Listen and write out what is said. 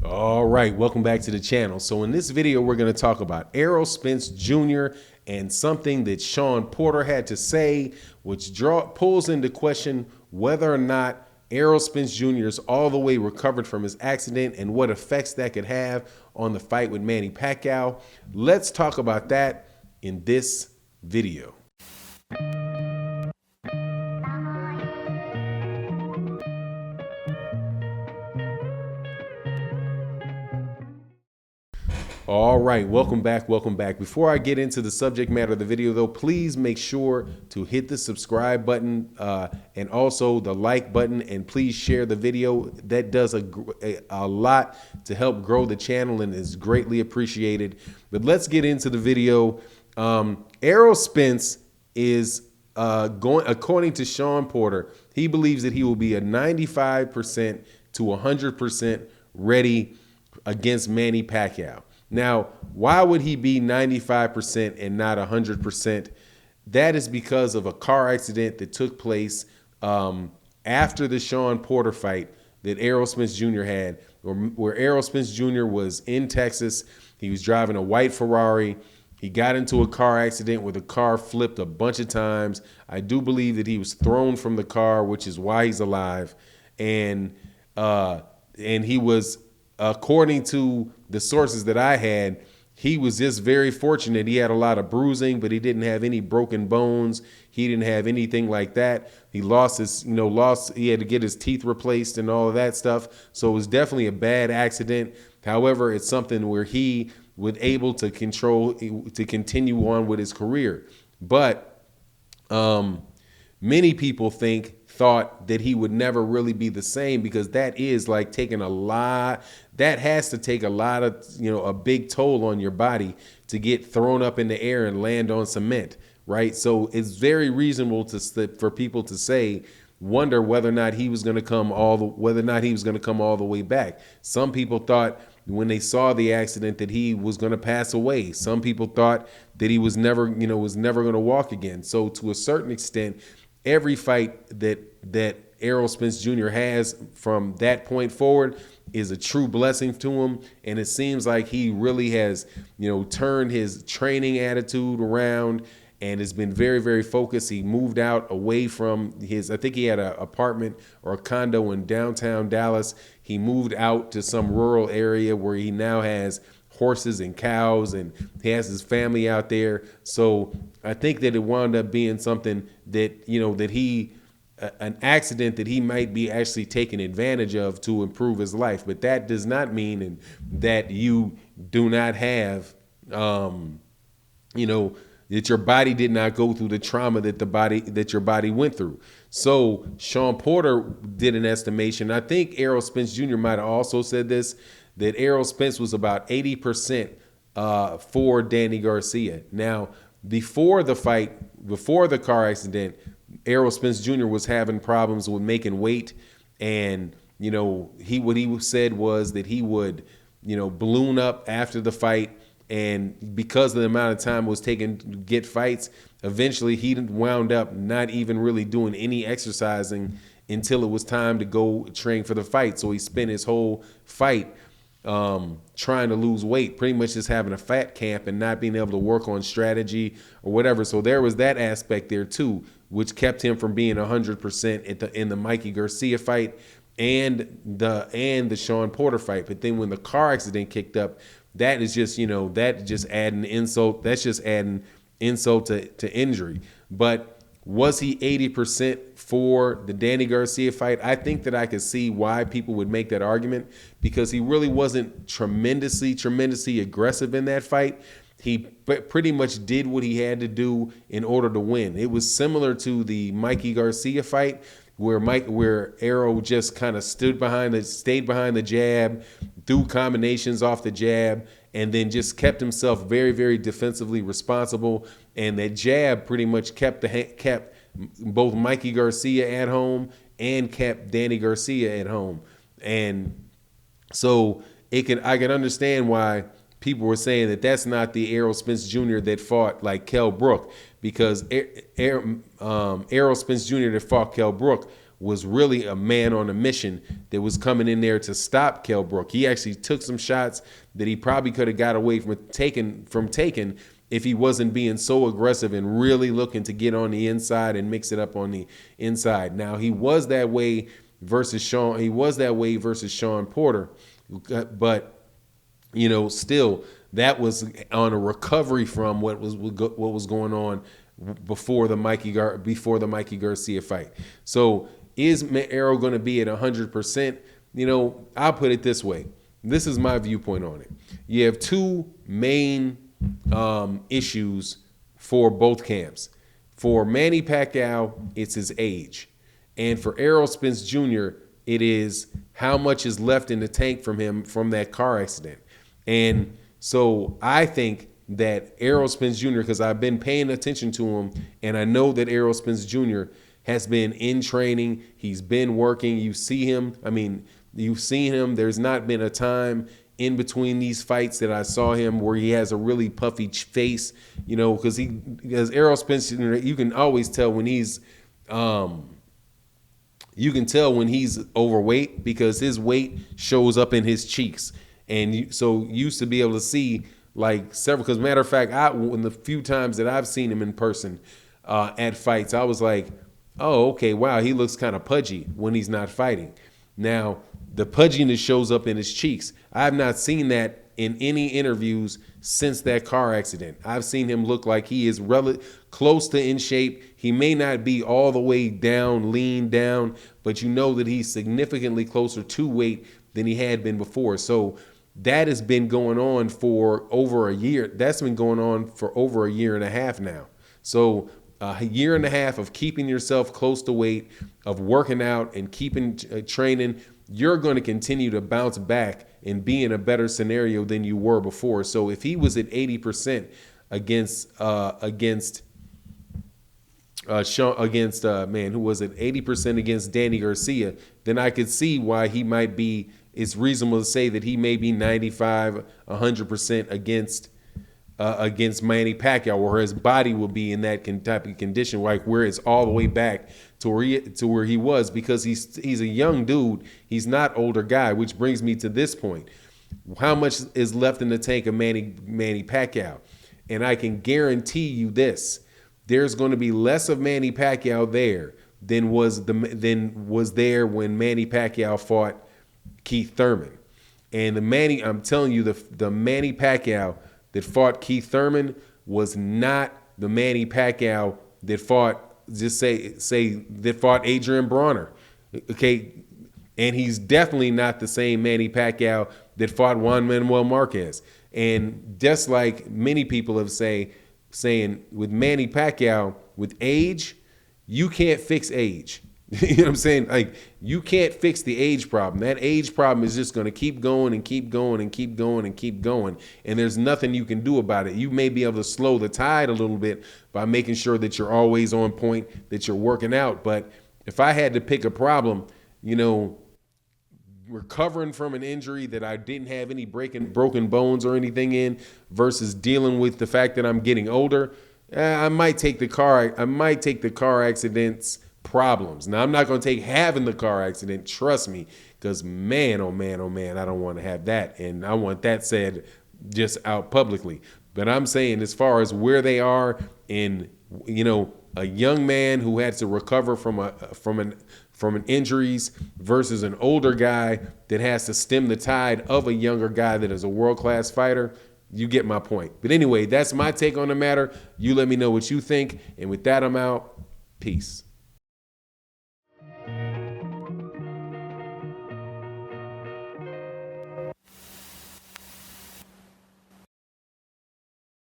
All right, welcome back to the channel. So in this video, we're going to talk about Errol Spence Jr. and something that Shawn Poster had to say, which pulls into question whether or not Errol Spence Jr. is all the way recovered from his accident and what effects that could have on the fight with Manny Pacquiao. Let's talk about that in this video. All right, welcome back, welcome back. Before I get into the subject matter of the video though, please make sure to hit the subscribe button and also the like button, and please share the video. That does a lot to help grow the channel and is greatly appreciated. But let's get into the video. Errol Spence is according to Shawn Poster, he believes that he will be a 95% to 100% ready against Manny Pacquiao. Now, why would he be 95% and not 100%? That is because of a car accident that took place after the Shawn Poster fight that Errol Spence Jr. had, where Errol Spence Jr. was in Texas. He was driving a white Ferrari. He got into a car accident where the car flipped a bunch of times. I do believe that he was thrown from the car, which is why he's alive. And he was, according to the sources that I had, he was just very fortunate. He had a lot of bruising, but he didn't have any broken bones. He didn't have anything like that. He lost his, he had to get his teeth replaced and all of that stuff. So it was definitely a bad accident. However, it's something where he was able to continue on with his career. But many people thought that he would never really be the same, because that is like taking that has to take a lot of, a big toll on your body to get thrown up in the air and land on cement, right? So it's very reasonable for people to wonder whether or not he was going to come all the way back. Some people thought when they saw the accident that he was going to pass away. Some people thought that he was never going to walk again. So to a certain extent, every fight that Errol Spence Jr. has from that point forward is a true blessing to him. And it seems like he really has, turned his training attitude around and has been very, very focused. He moved out away from I think he had an apartment or a condo in downtown Dallas. He moved out to some rural area where he now has horses and cows, and he has his family out there. So I think that it wound up being something that, an accident that he might be actually taking advantage of to improve his life. But that does not mean that you do not have, that your body did not go through the trauma that your body went through. So Shawn Poster did an estimation. I think Errol Spence Jr. might have also said this, that Errol Spence was about 80% for Danny Garcia. Now, before the fight, before the car accident, Errol Spence Jr. was having problems with making weight. And, what he said was that he would, balloon up after the fight. And because of the amount of time it was taking to get fights, eventually he wound up not even really doing any exercising until it was time to go train for the fight. So he spent his whole fight trying to lose weight, pretty much just having a fat camp and not being able to work on strategy or whatever. So there was that aspect there too, which kept him from being 100% in the Mikey Garcia fight and the Shawn Poster fight. But then when the car accident kicked up, that is just, that just adding insult. That's just adding insult to injury. But was he 80% for the Danny Garcia fight? I think that I could see why people would make that argument, because he really wasn't tremendously aggressive in that fight. He pretty much did what he had to do in order to win. It was similar to the Mikey Garcia fight, where Errol just kind of stayed behind the jab, threw combinations off the jab, and then just kept himself very, very defensively responsible. And that jab pretty much kept both Mikey Garcia at home and kept Danny Garcia at home. And so I can understand why people were saying that that's not the Errol Spence Jr. that fought like Kell Brook, because Errol Spence Jr. that fought Kell Brook was really a man on a mission that was coming in there to stop Kell Brook. He actually took some shots that he probably could have got away from taking if he wasn't being so aggressive and really looking to get on the inside and mix it up on the inside. Now, he was that way versus Shawn Porter, but still, that was on a recovery from what was going on before the Mikey Garcia fight. So is Errol going to be at 100%? I'll put it this way. This is my viewpoint on it. You have two main issues for both camps. For Manny Pacquiao, it's his age. And for Errol Spence Jr., it is how much is left in the tank from him from that car accident. And so I think that Errol Spence Jr., because I've been paying attention to him, and I know that Errol Spence Jr. has been in training. He's been working. You see him. You've seen him. There's not been a time in between these fights that I saw him where he has a really puffy face, because Errol Spence Jr., you can always tell when he's overweight because his weight shows up in his cheeks. And so used to be able to see like several, because matter of fact, in the few times that I've seen him in person at fights, I was like, oh, okay, wow, he looks kind of pudgy when he's not fighting. Now, the pudginess shows up in his cheeks. I have not seen that in any interviews since that car accident. I've seen him look like he is close to in shape. He may not be all the way down, lean down, but you know that he's significantly closer to weight than he had been before. So that has been going on for over a year. That's been going on for over a year and a half now. So a year and a half of keeping yourself close to weight, of working out and keeping training, you're going to continue to bounce back and be in a better scenario than you were before. So if he was at 80% against 80% against Danny Garcia, then I could see why he might be. It's reasonable to say that he may be 95, 100% against Manny Pacquiao, where his body will be in that type of condition, like where it's all the way back to where he was, because he's a young dude. He's not older guy, which brings me to this point. How much is left in the tank of Manny Pacquiao? And I can guarantee you this: there's going to be less of Manny Pacquiao there than was there when Manny Pacquiao fought Keith Thurman. And I'm telling you, the Manny Pacquiao that fought Keith Thurman was not the Manny Pacquiao that fought, that fought Adrian Bronner. Okay. And he's definitely not the same Manny Pacquiao that fought Juan Manuel Marquez. And just like many people have saying with Manny Pacquiao, with age, you can't fix age. You know what I'm saying? Like, you can't fix the age problem. That age problem is just going to keep going and keep going and keep going and keep going. And there's nothing you can do about it. You may be able to slow the tide a little bit by making sure that you're always on point, that you're working out. But if I had to pick a problem, recovering from an injury that I didn't have any broken bones or anything in versus dealing with the fact that I'm getting older, I might take the car accidents problems. Now, I'm not going to take having the car accident, trust me, because man, oh man, oh man, I don't want to have that. And I want that said just out publicly. But I'm saying, as far as where they are in, a young man who had to recover from an injuries versus an older guy that has to stem the tide of a younger guy that is a world-class fighter, you get my point. But anyway, that's my take on the matter. You let me know what you think. And with that, I'm out. Peace.